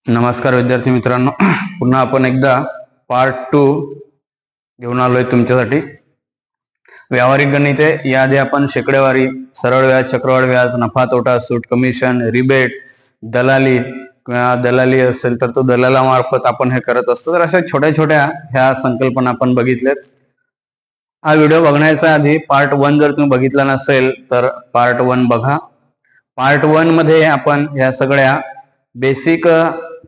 नमस्कार विद्यार्थी मित्रांनो, पुन्हा आपण एकदा पार्ट 2 घेऊन आलोय तुमच्यासाठी. व्यावहारिक गणिते याआधी आपण शेकडेवारी, सरळ व्याज, चक्रवाढ व्याज, नफा तोटा, सूट, कमिशन, रिबेट, दलाली किंवा दलाली असेल तर तो दलालामार्फत आपण हे करत असतो. तर अशा छोट्या छोट्या ह्या संकल्पना आपण बघितल्यात. हा व्हिडिओ बघण्याच्या आधी पार्ट 1 जर तुम्ही बघितला नसेल तर पार्ट 1 बघा. पार्ट 1 मध्ये आपण ह्या सगळ्या बेसिक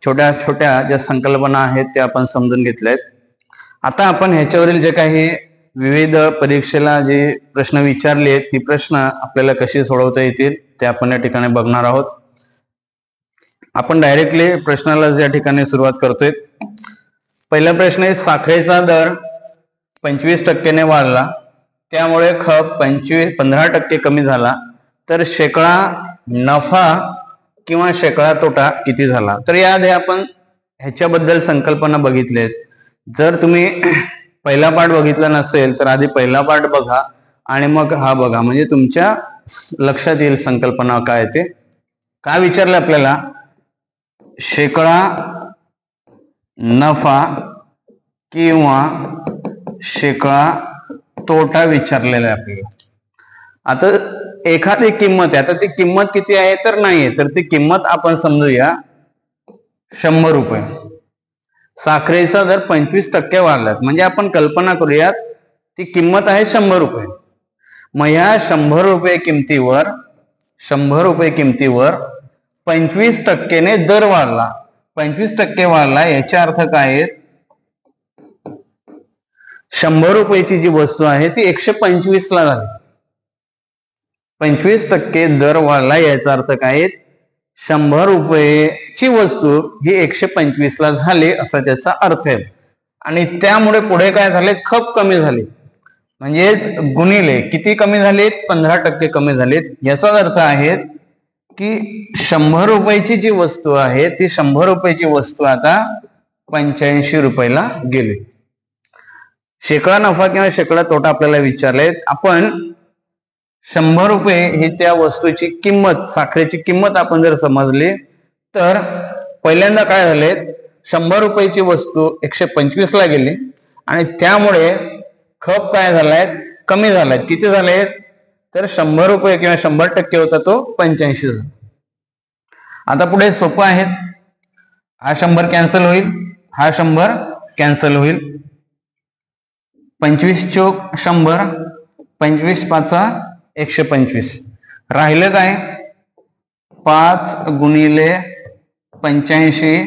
छोट्या छोट्या ज्या संकल्पना आहेत त्या आपण समजून घेतल्यात. आता आपण ह्याच्यावरील जे काही विविध परीक्षेला जे प्रश्न विचारले ती प्रश्न आपल्याला कशी सोडवता येतील ते आपण या ठिकाणी बघणार आहोत. आपण डायरेक्टली प्रश्नाला या ठिकाणी सुरुवात करतोय. पहिला प्रश्न आहे, साखरेचा दर 25% वाढला, त्यामुळे खप 15% कमी झाला, तर शेकडा नफा किंवा शेकडा तोटा किती झाला? तर याआधी आपण ह्याच्याबद्दल संकल्पना बघितलेत. जर तुम्ही पहिला पार्ट बघितला नसेल तर आधी पहिला पार्ट बघा आणि मग हा बघा, म्हणजे तुमच्या लक्षात येईल संकल्पना काय ते. काय विचारलं आपल्याला? शेकडा नफा किंवा शेकडा तोटा विचारलेला आहे आपल्याला. आता एखादी किंमत आहे, आता ती किंमत किती आहे तर नाहीये, तर ती किंमत आपण समजूया 100 रुपये. साखरेचा दर 25% वाढला, म्हणजे आपण कल्पना करूयात ती किंमत आहे 100 रुपये. मग ह्या 100 रुपये किमतीवर 25% ने दर वाढला. 25% वाढला याचा अर्थ काय? 100 रुपयाची जी वस्तू आहे ती 125 ला झाली. 25% दर वाढला याचा अर्थ काय? 100 रुपयेची वस्तू ही 125 ला झाली असा त्याचा अर्थ आहे. आणि त्यामुळे पुढे काय झाले? खप कमी झाली, म्हणजे गुणिले किती कमी झालेत? 15% कमी झालेत. याचा अर्थ आहे की 100 रुपयाची जी वस्तू आहे ती 100 रुपयाची वस्तू आता 85 रुपयाला गेली. शेकडा नफा किंवा शेकडा तोटा आपल्याला विचारले. आपण 100 रुपये ही त्या वस्तूची किंमत, साखरेची किंमत आपण जर समजली तर पहिल्यांदा काय झाले? 100 रुपयाची वस्तू 125 ला गेली आणि त्यामुळे खप काय झालाय? कमी झालाय. किती झाले? तर 100 रुपये किंवा 100% होता तो 85 झाला. आता पुढे सोपं आहे. हा 100 कॅन्सल होईल, हा 100 कॅन्सल होईल. 25 चोक 100, 25 पाचा 125. राहिलं काय? 5 गुणिले 85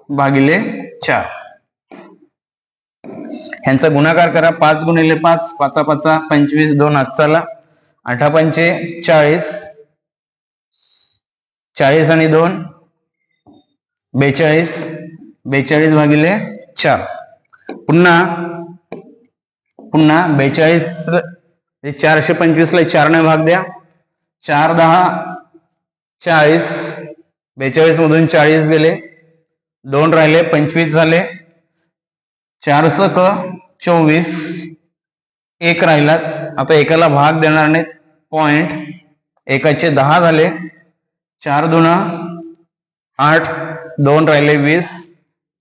भागिले 4. ह्यांचा गुणाकार करा. 5 गुणिले 5, 5 पाचा 25, 2 हातचाला, 8 पंचे 40, 40 आणि 2 42, 42 भागिले 4. पुन्हा 42, 425 ला 4 ने भाग द्या. 4 10 40, 42 मधून 40 गेले, 2 राहिले, 25 झाले, 4 सक 24, 1 राहिला. आता एकाला भाग देणार नाहीत, पॉइंट. एकाचे 10 झाले, 4 दुना 8, 2 राहिले 20,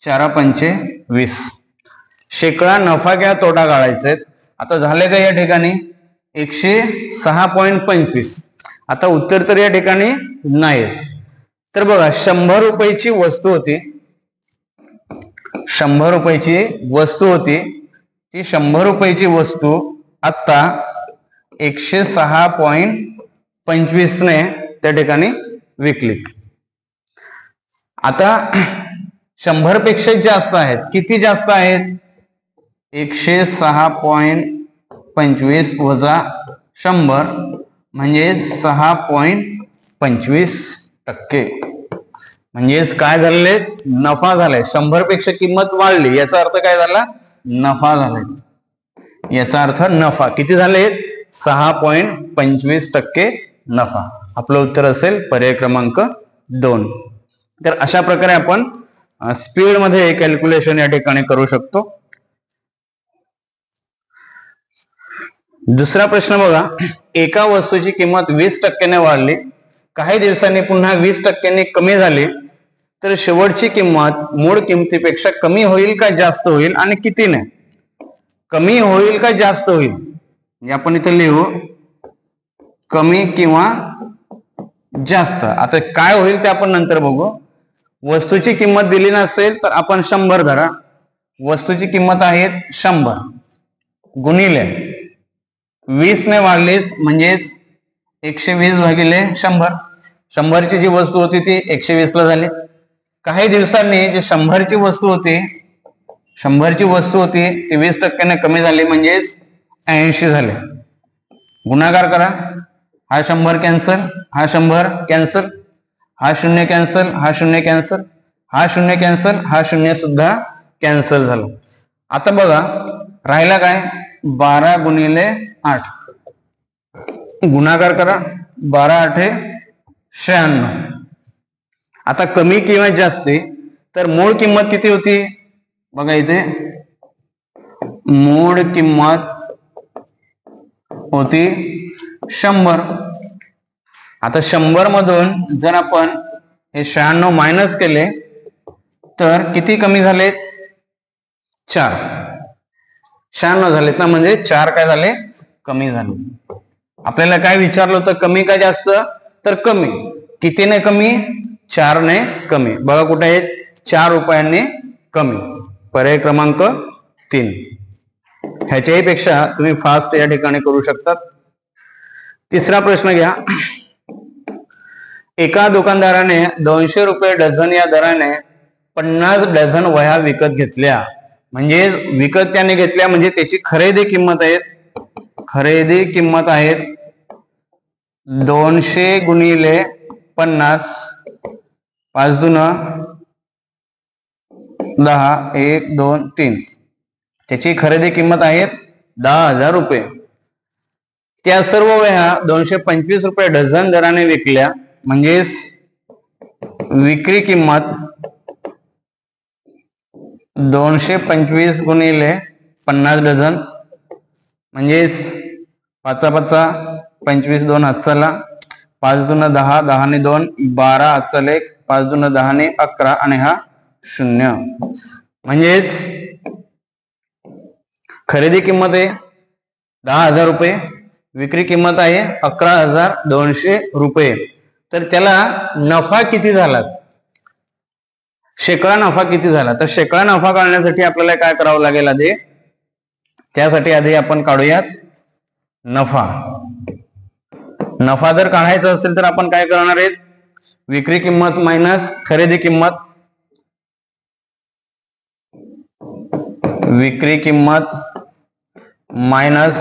4 पंचे 20. शेकडा नफा किंवा तोटा काढायचे. आता झाले का या ठिकाणी? 106.25. आता उत्तर तर या ठिकाणी नाही. तर बघा, 100 रुपयाची वस्तू होती, 100 रुपयाची वस्तू होती, ती 100 रुपयाची वस्तू आता 106.25 ने त्या ठिकाणी विकली. आता 100 पेक्षा जास्त आहेत. किती जास्त आहेत? 106.25 वजा 100 म्हणजे 6.25%. म्हणजेच काय झाले? नफा झालाय. 100 पेक्षा किंमत वाढली याचा अर्थ काय झाला? नफा झालाय. याचा अर्थ नफा किती झाले? 6.25% नफा. आपलं उत्तर असेल पर्याय क्रमांक 2. तर अशा प्रकारे आपण स्पीड मध्ये कॅल्क्युलेशन या ठिकाणी करू शकतो. दुसरा प्रश्न बघा, एका वस्तूची किंमत 20% ने वाढली, काही दिवसांनी पुन्हा 20% कमी झाली, तर शेवटची किंमत मूळ किमतीपेक्षा कमी होईल का जास्त होईल आणि कितीने? कमी होईल का जास्त होईल? म्हणजे आपण इथे लिहू कमी किंवा जास्त. आता काय होईल ते आपण नंतर बघू. वस्तूची किंमत दिली नसेल तर आपण 100 धरा. वस्तूची किंमत आहे 100 गुणिले 20 ने वाढलीस म्हणजेच 120 भागिले 100. 100 ची जी वस्तू होती ती 120 ला झाली. काही दिवसांनी जी 100 ची वस्तू होती ती 20% कमी झाली म्हणजेच 80 झाले. गुणाकार करा. हा 100 कॅन्सल, हा 100 कॅन्सल, हा 0 कॅन्सल, हा 0 कॅन्सल, हा 0 कॅन्सल, हा 0 सुद्धा कॅन्सल झाला. आता बघा राहिला काय? 12 गुणिले 8. गुणाकार करा. 12 8 96. आता कमी किंवा जास्ती तर मूळ किंमत किती होती? बघा इथे मूळ किंमत होती 100. आता 100 मधून जर आपण हे 96 मायनस केले तर किती कमी झालेत? 4. 96 झालेत ना, म्हणजे 4 काय झाले? कमी झाले. आपल्याला काय विचारलं होतं? कमी का जास्त? तर कमी. कितीने कमी? 4 ने कमी. बघा कुठे आहेत? 4 रुपयांनी कमी. पर्याय क्रमांक 3. ह्याच्याही पेक्षा तुम्ही फास्ट या ठिकाणी करू शकतात. तिसरा प्रश्न घ्या. एका दुकानदाराने 200 रुपये डझन या दराने 50 डझन वह्या विकत घेतल्या. म्हणजे विकत त्याने घेतल्या म्हणजे त्याची खरेदी किंमत आहे 200 गुणिले 50. 5 दून 10. 1 2 3. त्याची खरेदी किंमत आहे 10,000 रुपये. त्या सर्व वह्या 225 रुपये डझन दराने विकल्या म्हणजेच विक्री किंमत 225 गुणिले 50 डझन म्हणजेच 5 5 25 2 हातचाला 5 दून 10. 10 ने 2 12 हातचाला 1. 5 दून 10 ने 11 आणि हा 0. म्हणजेच खरेदी किंमत आहे 10,000 रुपये. विक्री किंमत आहे 11,200 रुपये. तर त्याला नफा किती झाला? शेकडा नफा किती झाला? तर शेकडा नफा काढण्यासाठी आपल्याला काय करावं लागेल आधी? त्यासाठी आधी आपण काढूयात नफा. नफा जर काढायचा असेल तर आपण काय करणार आहेत? विक्री किंमत मायनस खरेदी किंमत. विक्री किंमत मायनस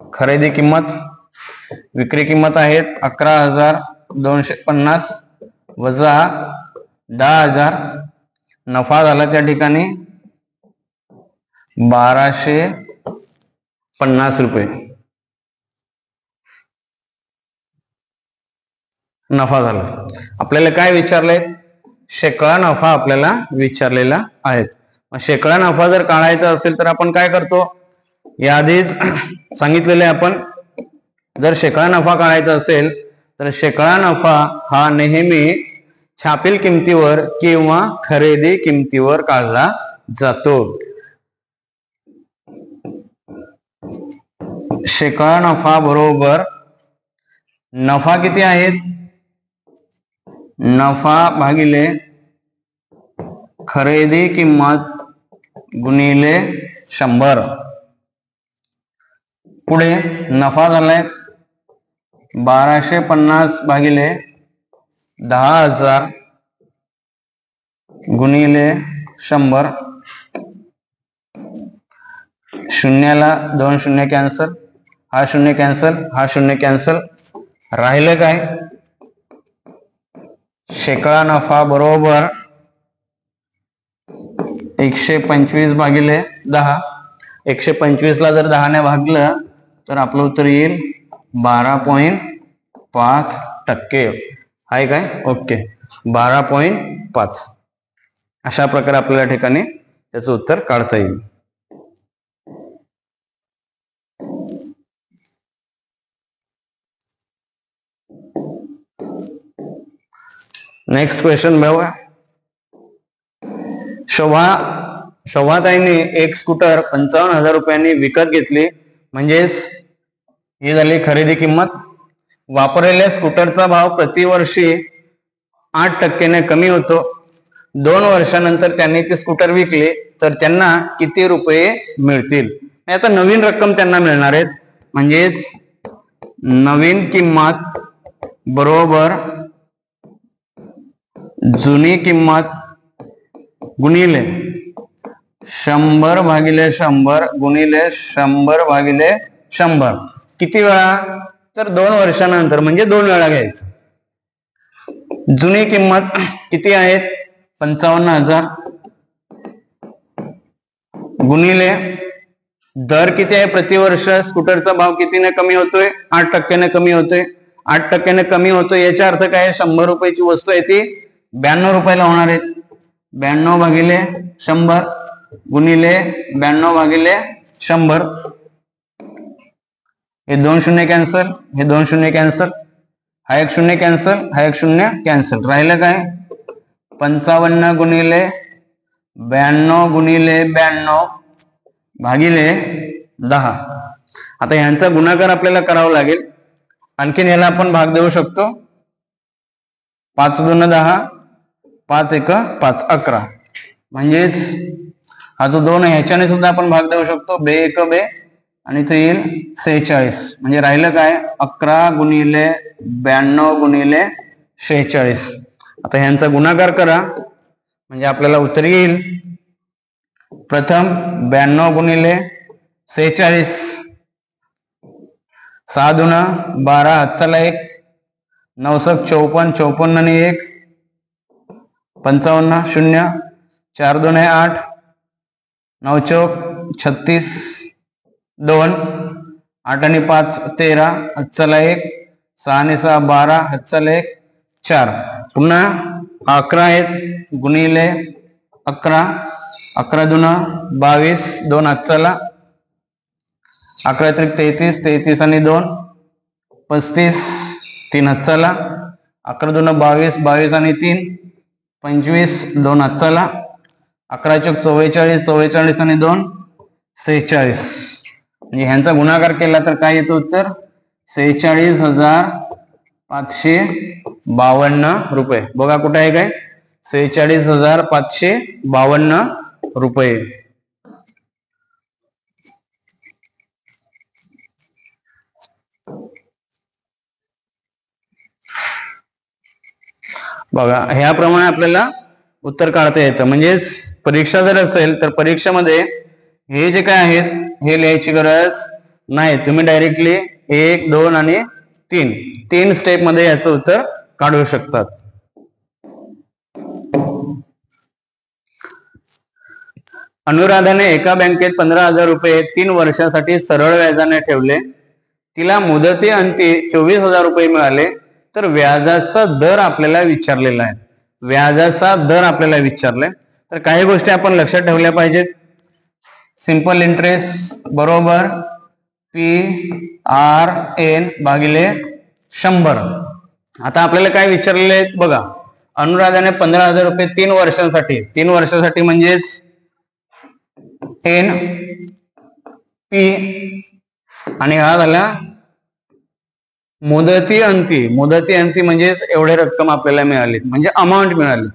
खरेदी किंमत. विक्री किंमत आहे 11,250 वजा 10,000. नफा झाला त्या ठिकाणी 1,250 रुपये नफा झाला. आपल्याला काय विचारलंय? शेकडा नफा आपल्याला विचारलेला आहे. शेकडा नफा जर काढायचा असेल तर आपण काय करतो? याआधीच सांगितलेले आपण, जर शेकडा नफा काढायचा असेल तर शेकडा नफा हा नेहमी छापील किमतीवर किंवा खरेदी किमतीवर काढला जातो. शेकडा नफा बरोबर नफा किती आहेत? नफा भागिले खरेदी किंमत गुणिले 100. पुढे नफा झालाय 1250 भागिले 10,000 गुणिले 100. शून्याला 2 शून्य कॅन्सल, हा 0 कॅन्सल, हा 0 कॅन्सल. राहिलं काय? शेकडा नफा बरोबर 125 भागिले 10. 125 ला जर 10 ने भागलं तर आपलं उत्तर येईल 12.5%. आहे काय? ओके, 12.5. अशा प्रकारे आपल्याला ठिकाणी त्याचं उत्तर काढता येईल. नेक्स्ट क्वेश्चन बघा. शोभाताईने एक स्कूटर 55,000 रुपयांनी विकत घेतली, म्हणजेच ही झाली खरेदी किंमत. वापरलेल्या स्कूटरचा भाव प्रतिवर्षी 8% कमी होतो. 2 वर्षानंतर त्यांनी ती स्कूटर विकली तर त्यांना किती रुपये मिळतील. आता नवीन रक्कम त्यांना मिळणार आहेत, म्हणजेच नवीन किंमत बरोबर जुनी किंमत गुणिले 100 भागिले 100 गुणिले 100 भागिले 100. किती वेळा, तर 2 वर्षानंतर, म्हणजे 2 वेळा घ्यायचं. जुनी किंमत किती आहेत 55,000 गुणिले दर किती आहे प्रतिवर्ष, स्कूटरचा भाव कितीने कमी होतोय, 8% कमी होतोय. 8% कमी होतोय याचा अर्थ काय, 100 रुपयाची वस्तू आहे ती 92 रुपयाला होणार आहेत. 92 भागिले 100 गुणिले 92 भागिले 100. हे 2 शून्य कॅन्सल, हे 2 शून्य कॅन्सल, हा एक शून्य कॅन्सल, हा एक शून्य कॅन्सल. राहिलं काय 55 गुणिले 92 गुणिले 92 भागिले 10. आता ह्यांचा गुणाकार आपल्याला करावा लागेल. आणखीन याला आपण भाग देऊ शकतो. 5 दून 10, 5 एक 5, 11. म्हणजेच हा जो 2 आहे ह्याच्याने सुद्धा आपण भाग देऊ शकतो. 2 एक 2 आणि इथे येईल 46. म्हणजे राहिलं काय 11 गुणिले 92 गुणिले 46. आता ह्यांचा गुणाकार करा म्हणजे आपल्याला उत्तर येईल. प्रथम 92 गुणिले 46, 6 दून 12, हातचाला 1, 9 स 54, 54 आणि 1 55, 0, 4 2 8, 9 चौक 36, 2, 8 आणि 5 13, हातचाला 1, 6 आणि 6 12, हातचाला 1, 4. पुन्हा 11 आहेत गुणिले 11, 11 दून 22, 2 हातचाला, 11 त्रिक 33, 33 आणि 2 35, 3 हातचाला, 11 दून 22, 22 आणि 3 25, 2 हातचाला, 11 चौक 44, 44 आणि 2 46. म्हणजे ह्यांचा गुणाकार केला तर काय येतं उत्तर 46,552 रुपये. बघा कुठे आहे काय 46,552 रुपये. बघा ह्याप्रमाणे आपल्याला उत्तर काढता येतं. म्हणजेच परीक्षा जर असेल तर परीक्षेमध्ये हे जे काय आहेत हे लिहायची गरज नाही. तुम्ही डायरेक्टली 1, 2 आणि 3 स्टेप मध्ये याचं उत्तर काढू शकतात. अनुराधाने एका बँकेत 15,000 रुपये 3 वर्षासाठी सरळ व्याजाने ठेवले. तिला मुदती अंती 24,000 रुपये मिळाले. तर व्याजाचा दर आपल्याला विचारलेला आहे. व्याजाचा दर आपल्याला विचारलाय तर काही गोष्टी आपण लक्षात ठेवल्या पाहिजेत. सिंपल इंटरेस्ट बरोबर PRN भागिले 100. आता आपल्याला काय विचारलेले आहेत बघा. अनुराधाने 15,000 रुपये 3 वर्षासाठी म्हणजेच NP आणि हा झाला मुदती अंती म्हणजेच एवढे रक्कम आपल्याला मिळाली म्हणजे अमाऊंट मिळाली.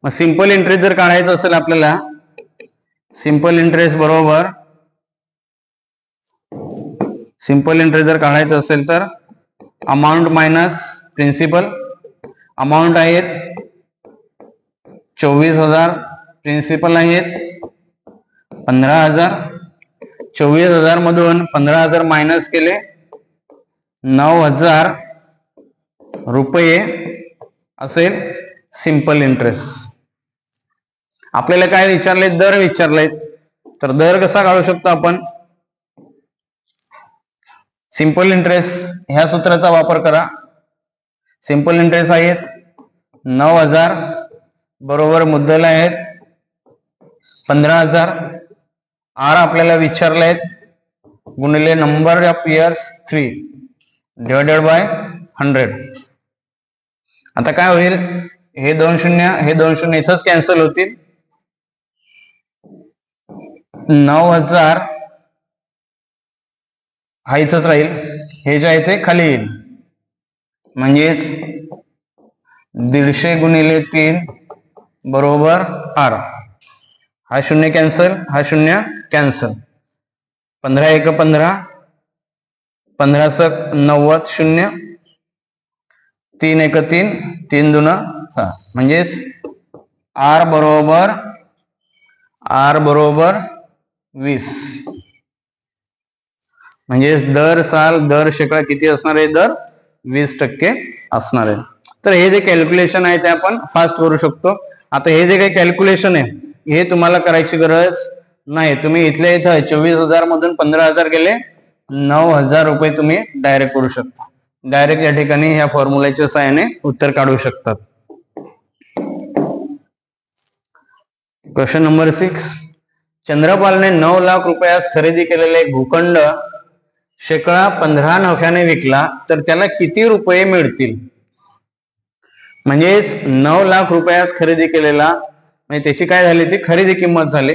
मग सिंपल इंटरेस्ट जर काढायचं असेल आपल्याला सिंपल इंटरेस्ट बरोबर जर काढायचं असेल तर अमाऊंट मायनस प्रिन्सिपल. अमाऊंट आहेत 24,000, प्रिन्सिपल आहेत 15,000. 24,000 मधून 15,000 मायनस केले 9,000 रुपये असेल सिंपल इंटरेस्ट. आपल्याला काय विचारले दर विचारले तर दर कसा काढू शकतो आपण सिंपल इंटरेस्ट ह्या सूत्राचा वापर करा. सिंपल इंटरेस्ट आहेत 9,000 बरोबर मुद्दल आहेत 15,000. आर आपल्याला विचारले आहेत गुणिले number of years 3 divided by 100. आता काय होईल हे 2 शून्य, हे 2 शून्य इथंच कॅन्सल होतील. 9000 हा इथंच राहील, हे जे आहे ते खाली येईल. म्हणजेच 150 गुणिले 3 बरोबर R. हा शून्य कॅन्सल, हा शून्य कॅन्सल. 15 एक 15, 15 सक 90 शून्य, 3 एक 3, 3 दुना 6. म्हणजेच R बरोबर 20. म्हणजेच दर साल दर शेकडा किती असणार आहे? दर 20% असणार आहे. तर हे जे कॅल्क्युलेशन आहे ते आपण फास्ट करू शकतो. आता हे जे काही कॅल्क्युलेशन आहे हे तुम्हाला करायची गरज नाही. तुम्ही इथल्या इथं 24,000 मधून 15,000 गेले, 9,000 रुपये तुम्ही डायरेक्ट करू शकता. डायरेक्ट या ठिकाणी ह्या फॉर्म्युल्याच्या सहाय्याने उत्तर काढू शकतात. Question number 6. चंद्रपालने 9 लाख रुपयास खरेदी केलेले भूखंड शेकडा 15 नफ्याने विकला तर त्याला किती रुपये मिळतील? म्हणजेच 9 लाख रुपयास खरेदी केलेला, म्हणजे त्याची काय झाली? ती खरेदी किंमत झाली.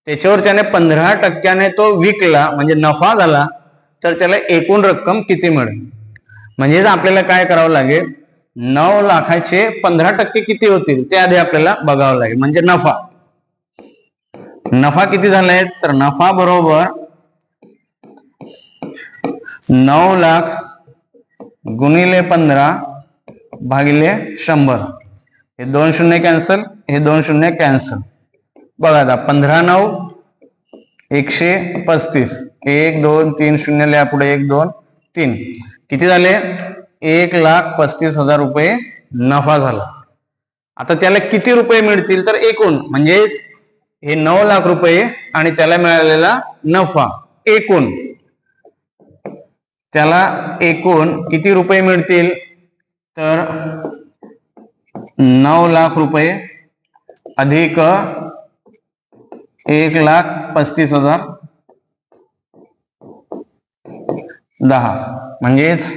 त्याच्यावर त्याने 15% तो विकला, म्हणजे नफा झाला, तर त्याला एकूण रक्कम किती मिळेल? म्हणजेच आपल्याला काय करावं लागेल? 9 लाखाचे 15% किती होतील ते आधी आपल्याला बघावं लागेल. म्हणजे नफा किती झालाय? तर नफा बरोबर 9 लाख गुणिले 15 भागिले 100. हे 2 शून्य कॅन्सल, हे 2 शून्य कॅन्सल. बघा आता 15 9 135, 1 2 3 शून्य लिहा पुढे, 1 2 3, किती झाले? 1,35,000 रुपये नफा झाला. आता त्याला किती रुपये मिळतील? तर एकूण, म्हणजे हे 9 लाख रुपये आणि त्याला मिळालेला नफा एकूण, त्याला एकूण किती रुपये मिळतील? तर 9 लाख रुपये अधिक 1,35,010, म्हणजेच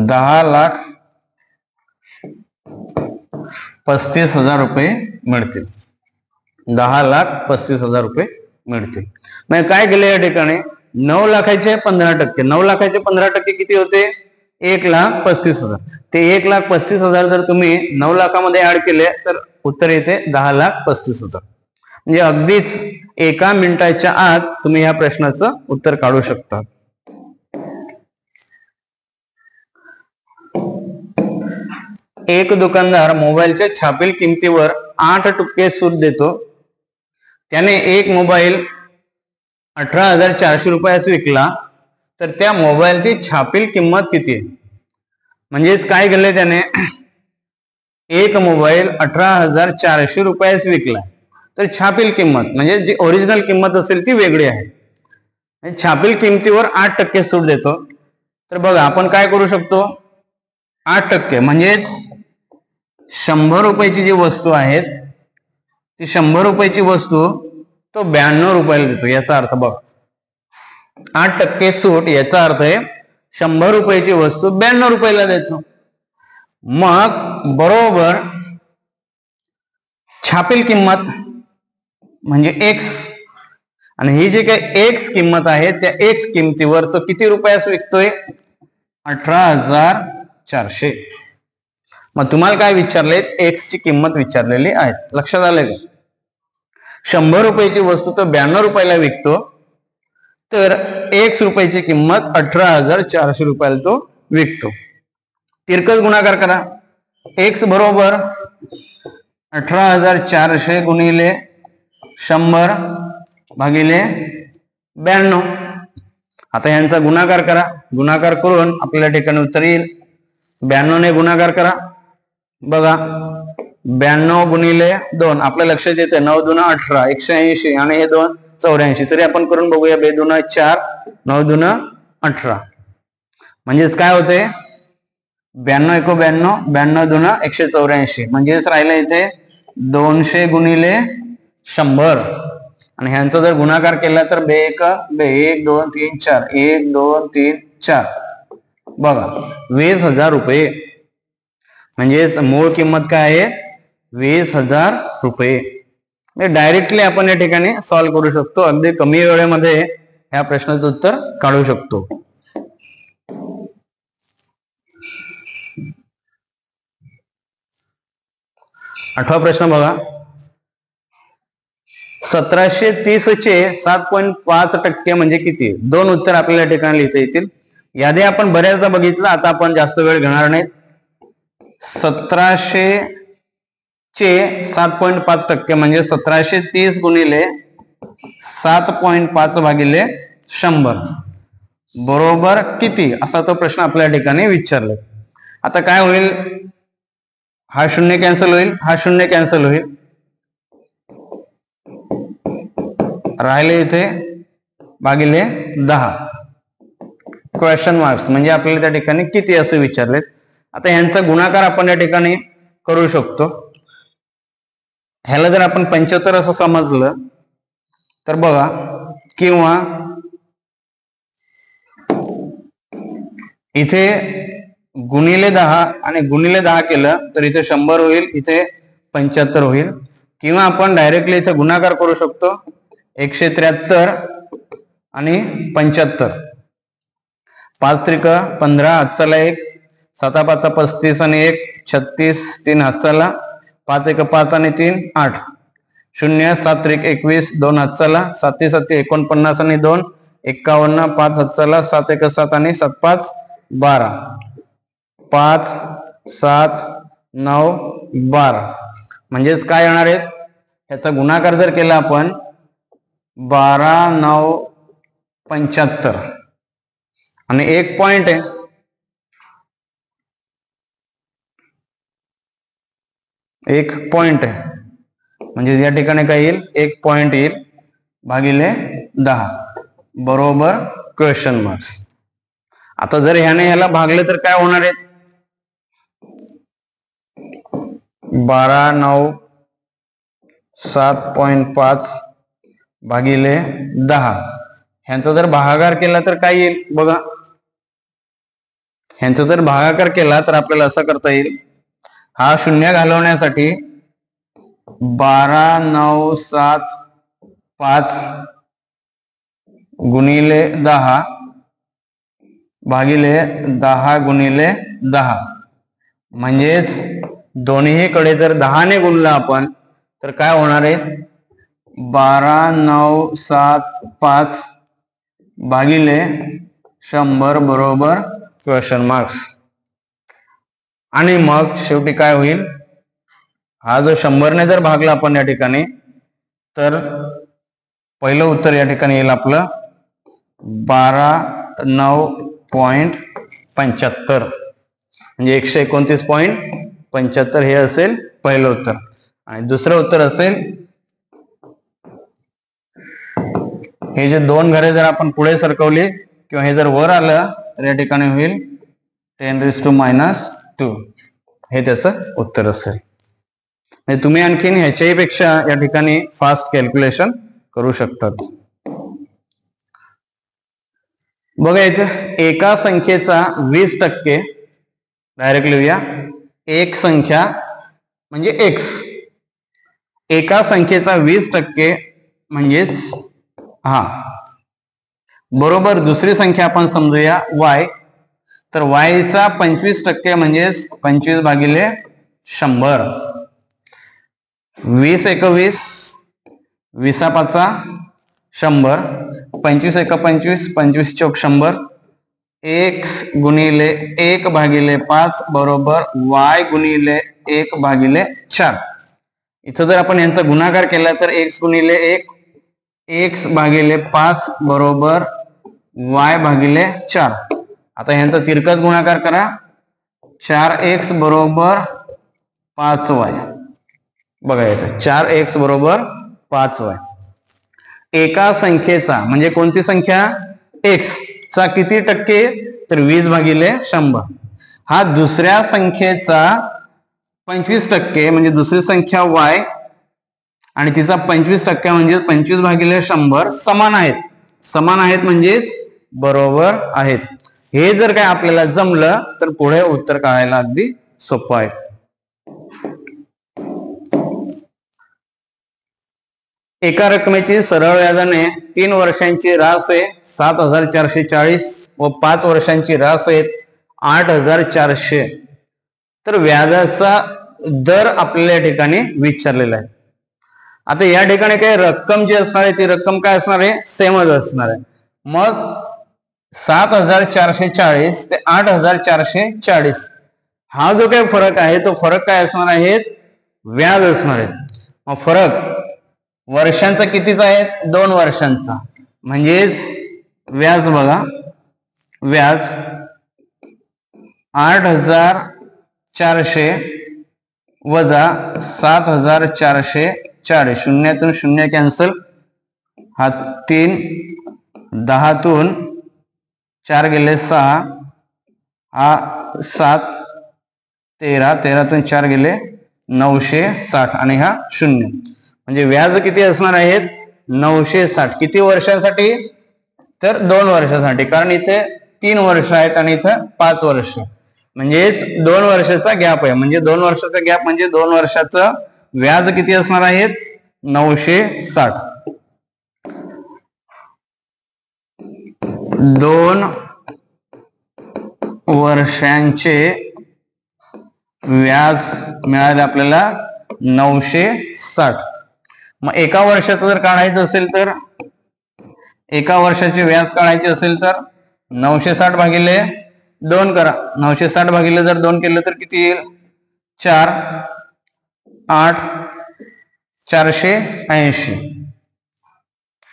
10,35,000 रुपये मिळतील. 10,35,000 रुपये मिळतील. म्हणजे काय केले या ठिकाणी? 9 लाखाचे 15%, 9 लाखाचे 15% किती होते? 1,35,000. ते 1,35,000 जर तुम्ही 9 लाखामध्ये ऍड केले तर उत्तर येते 10,35,000. म्हणजे अगदीच एका मिनिटाच्या आत तुम्ही या प्रश्नाचं उत्तर काढू शकता. एक दुकानदार मोबाईलच्या छापील किमतीवर 8% सूट देतो. त्याने एक मोबाईल 18,400 रुपयास विकला तर त्या मोबाईलची छापील किंमत किती? म्हणजेच काय केले त्याने? एक मोबाईल 18,400 रुपयास विकला, तर छापील किंमत म्हणजे जी ओरिजिनल किंमत असेल ती वेगळी आहे. छापील किमतीवर 8% सूट देतो. तर बघा आपण काय करू शकतो? 8% म्हणजेच 100 रुपयाची जी वस्तू आहे ती 100 रुपयाची वस्तू तो 92 रुपयाला देतो. याचा अर्थ बघा, 8% सूट, याचा अर्थ आहे 100 रुपयाची वस्तू 92 रुपयाला देतो. मग बरोबर छापील किंमत म्हणजे एक्स, आणि ही जी काही एक्स किंमत आहे त्या एक्स किमतीवर तो किती रुपयास विकतोय? 18,400. मग तुम्हाला काय विचारले? एक्स ची किंमत विचारलेली आहे. लक्षात आले का? 100 रुपयाची वस्तू तो 92 रुपयाला विकतो, तर एक्स रुपयाची किंमत 18,400 रुपयाला तो विकतो. तिरकस गुणाकार करा. एक्स बरोबर 18,400 गुणिले 100 भागिले 92. आता यांचा गुणाकार करा. गुणाकार करून आपल्याला ठिकाणी उत्तर येईल. 92 ने गुणाकार करा. बघा 92 गुणिले 2, आपल्या लक्षात येते 9 दुना 18, 180 आणि हे 2 84. तरी आपण करून बघूया. 2 दुना 4, 9 दुना 18. म्हणजेच काय होते? 92 एको 92, 92 दुना 184. म्हणजेच राहिलं इथे 200 गुणिले 100 आणि ह्यांचा जर गुणाकार केला तर 2 1 2 1 2 3 4, 1 2 3 4, बघा 20,000 रुपये, म्हणजे मूळ किंमत काय आहे 20,000 रुपये। डायरेक्टली आपण या ठिकाणी सॉल्व्ह करू शकतो, अगदी कमी वेळेमध्ये ह्या प्रश्नाचं उत्तर काढू शकतो। 8वा प्रश्न बघा, 1730 चे 7.5% म्हणजे किती? दोन उत्तर आपल्याला ठिकाणी लिहिता येतील। यादी आपण बऱ्याचदा बघितलं, आता आपण जास्त वेळ घेणार नाही। 1700 चे 7.5% म्हणजे 1730 गुणिले 7.5 भागिले 100 बरोबर किती, असा तो प्रश्न आपल्या ठिकाणी विचारला। आता काय होईल, हा शून्य कॅन्सल होईल, हा शून्य कॅन्सल होईल, राहिले इथे भागिले 10 क्वेश्चन मार्क्स, म्हणजे आपल्याला त्या ठिकाणी किती असे विचारले। आता यांचा गुणाकार आपण या ठिकाणी करू शकतो। ह्याला जर आपण 75 असं समजलं तर बघा, किंवा इथे गुणिले 10 आणि गुणिले 10 केलं तर इथे 100 होईल, इथे 75 होईल, किंवा आपण डायरेक्टली इथे गुणाकार करू शकतो 173 आणि 75, 5 त्रिक 15, हातचाला 1, 7 5 35 आणि 1 36, 3 हातचाला, 5 1 5 आणि 3 8, 0 7 त्रिक 21, 2 हातचाला, 7 7 49 आणि 2 51, 5 हातचाला, 7 1 7 आणि 7 5 12, 5 7 9 12, म्हणजेच काय येणार आहे, ह्याचा गुणाकार जर केला आपण 12 9 75 आणि एक पॉइंट आहे, एक पॉइंट आहे, म्हणजे या ठिकाणी काय येईल, एक पॉइंट येईल भागिले 10 बरोबर क्वेश्चन मार्क्स। आता जर ह्याने ह्याला भागले तर काय होणार आहे, 12 9 7.5 भागिले 10, ह्यांचा जर भागाकार केला तर काय येईल बघा, ह्यांचा जर भागाकार केला तर आपल्याला असं करता येईल, हा शून्य घालवण्यासाठी 12 9 7 5 गुणिले 10 भागिले 10 गुणिले 10, म्हणजेच दोन्ही कडे जर 10 ने गुणलं आपण तर काय होणार आहे, 12 9 7 5 भागिले 100 बरोबर क्वेश्चन मार्क्स। आणि मग शेवटी काय होईल, हा जो 100 ने जर भागला आपण या ठिकाणी तर पहिलं उत्तर या ठिकाणी येईल आपलं 12.9.75 म्हणजे 129.75 हे असेल पहिलं उत्तर। आणि दुसरं उत्तर असेल, हे जे दोन घरे जर आपण पुढे सरकवली किंवा हे जर वर आलं तर या ठिकाणी होईल 10⁻², हे त्याचं उत्तर असेल। म्हणजे तुम्ही आणखीन ह्याच्याही पेक्षा या ठिकाणी फास्ट कॅल्क्युलेशन करू शकतात। बघा इथे एका संख्येचा 20% डायरेक्ट लिहूया, एक संख्या म्हणजे एक्स, एका संख्येचा 20% म्हणजेच हा बरोबर दुसरी संख्या आपण समजूया y, तर y चा 25% म्हणजेच 25 भागिले 100, 20 1 20, 20 5 100, 25 1 25, 25 चौक 100, x गुणिले 1 भागिले 5 बरोबर y गुणिले 1 भागिले 4। इथं जर आपण यांचा गुणाकार केला तर x गुणिले 1 x भागिले 5 बरोबर y भागिले 4। आता यांचा तिरकस गुणाकार करा, 4x बरोबर 5y, बघा इथे 4x बरोबर 5y। एका संख्येचा म्हणजे कोणती संख्या, x चा किती टक्के, तर 20 भागिले 100, हा दुसऱ्या संख्येचा 25% म्हणजे दुसरी संख्या y आणि तिचा 25% म्हणजे 25 भागिले 100 समान आहेत, समान आहेत म्हणजेच बरोबर आहेत। हे जर काय आपल्याला जमलं तर पुढे उत्तर काढायला अगदी सोपं आहे. एका रकमेची सरळ व्याजाने 3 वर्षांची रास आहे 7,440 व 5 वर्षांची रास आहे 8,400. तर व्याजाचा दर आपल्याला या ठिकाणी विचारलेला आहे. आता या ठिकाणी काय रक्कम जी असणार आहे ती रक्कम काय असणार आहे, सेमच असणार आहे. मग 7,440 ते 8,440 हा जो काही फरक आहे तो फरक काय असणार आहे, व्याज असणार आहे. मग फरक वर्षांचा कितीचा आहे, 2 वर्षांचा. म्हणजेच व्याज बघा, व्याज 8,400 वजा 7,440, शून्यातून शून्य कॅन्सल, हा 3, 10तून 4 गेले 6, हा 7, 13, 13तून 4 गेले 960 आणि हा 0. म्हणजे व्याज किती असणार आहेत, 960. किती वर्षांसाठी, तर 2 वर्षासाठी. कारण इथे 3 वर्ष आहेत आणि इथं 5 वर्ष, म्हणजेच 2 वर्षाचा गॅप आहे. म्हणजे 2 वर्षाचा गॅप म्हणजे 2 वर्षाचं व्याज किती असणार आहेत, 960. 2 वर्षांचे व्याज मिळाले आपल्याला 960. मग एका वर्षाचं जर काढायचं असेल तर, एका वर्षाचे व्याज काढायचे असेल तर 960 भागिले 2 करा. 960 भागिले जर 2 केलं तर किती येईल, 4, 8, 480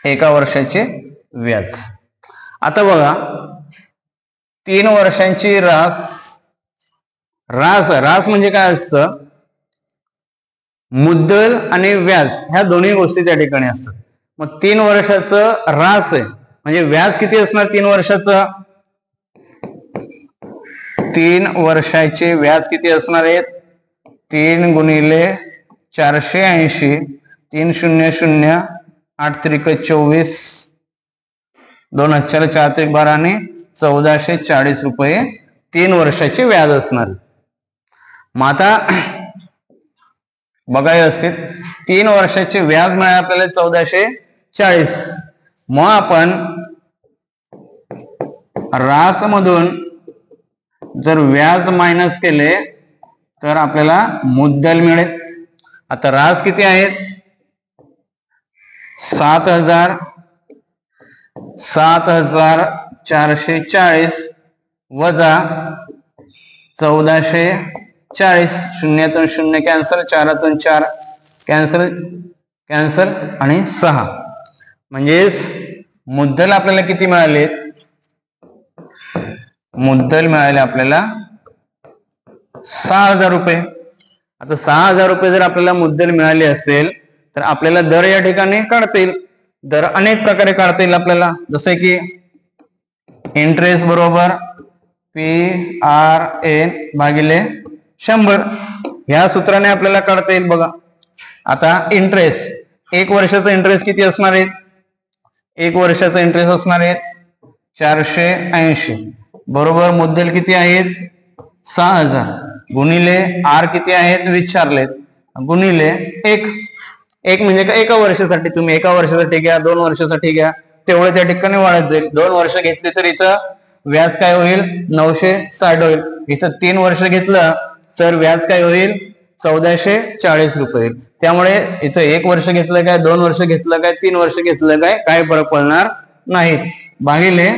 एका वर्षाचे व्याज. आता बघा 3 वर्षांची रास, रास म्हणजे काय असतं, मुद्दल आणि व्याज ह्या दोन्ही गोष्टी त्या ठिकाणी असतात. मग 3 वर्षाचं रास आहे म्हणजे व्याज किती असणार 3 वर्षाचं, 3 वर्षाचे व्याज किती असणार आहेत, 3 गुणिले 480, 3 0 0, 8 त्रिक 24, 2 4 4 त्रिक 12 आणि 1,440 रुपये 3 वर्षाचे व्याज असणार. मग आता बघा व्यवस्थित, 3 वर्षाचे व्याज मिळाले आपल्याला 1,440. मग आपण रास मधून जर व्याज मायनस केले तर आपल्याला मुद्दल मिळेल. आता रास किती आहेत, 7,440 वजा 1,440, शून्यातून शून्य कॅन्सल, 4तून 4 कॅन्सल कॅन्सल आणि 6. म्हणजेच मुद्दल आपल्याला किती मिळाले, मुद्दल मिळाले आपल्याला 6,000 रुपये. आता 6,000 रुपये जर आपल्याला मुद्दल मिळाली असेल तर आपल्याला दर या ठिकाणी काढता येईल. दर अनेक प्रकारे काढता येईल आपल्याला, जसे की इंटरेस्ट बरोबर PRN भागिले 100 ह्या सूत्राने आपल्याला काढता येईल. बघा आता इंटरेस्ट, 1 वर्षाचा इंटरेस्ट किती असणार आहे, 1 वर्षाचा इंटरेस्ट असणार आहे 480 बरोबर मुद्दल किती आहेत 6,000 गुणिले आर किती आहेत विचारलेत गुणिले 1. 1 म्हणजे का एका वर्षासाठी, तुम्ही एका वर्षासाठी घ्या 2 वर्षासाठी घ्या, तेवढं त्या ठिकाणी वाढत जाईल. 2 वर्ष घेतली तर इथं व्याज काय होईल 960 होईल. इथं 3 वर्ष घेतलं तर व्याज काय होईल 1,440 रुपये. त्यामुळे इथं 1 वर्ष घेतलं काय, 2 वर्ष घेतलं काय, 3 वर्ष घेतलं काय, काय फरक पडणार नाही. भागिले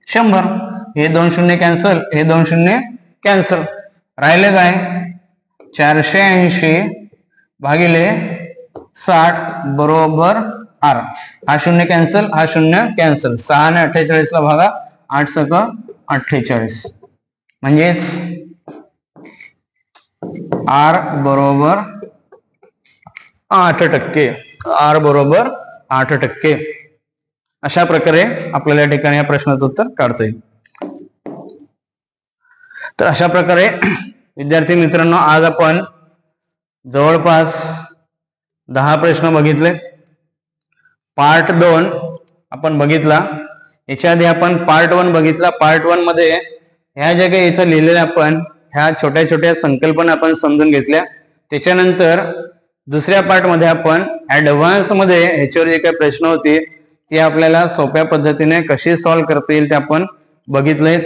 100, हे 2 शून्य कॅन्सल, हे 2 शून्य कॅन्सल, राहिले काय 480 भागिले 60 बरोबर आर. हा शून्य कॅन्सल, हा शून्य कॅन्सल, 6 ने 48 ला भागा, 8 सक 48, म्हणजेच आर बरोबर 8%, आर बरोबर 8%. अशा प्रकारे आपल्याला या ठिकाणी या प्रश्नाचं उत्तर काढता येईल. तर अशा प्रकारे विद्यार्थी मित्रांनो आज आपण जवळपास 10 प्रश्न बघितले. पार्ट 2 आपण बघितला. याच्या आधी आपण पार्ट 1 बघितला. पार्ट 1 मध्ये ह्या ज्या काही इथं लिहिलेल्या आपण ह्या छोट्या छोट्या संकल्पना आपण समजून घेतल्या. त्याच्यानंतर दुसऱ्या पार्ट मध्ये आपण ऍडव्हान्स मध्ये ह्याच्यावर जे काही प्रश्न होते ते आपल्याला सोप्या पद्धतीने कशी सॉल्व्ह करता येईल ते आपण बघितले.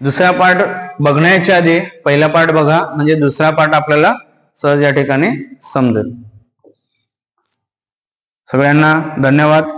दुसरा पार्ट बघण्याच्या आधी पहिला पार्ट बघा, म्हणजे दुसरा पार्ट आपल्याला सहज या ठिकाणी समजेल. सगळ्यांना धन्यवाद.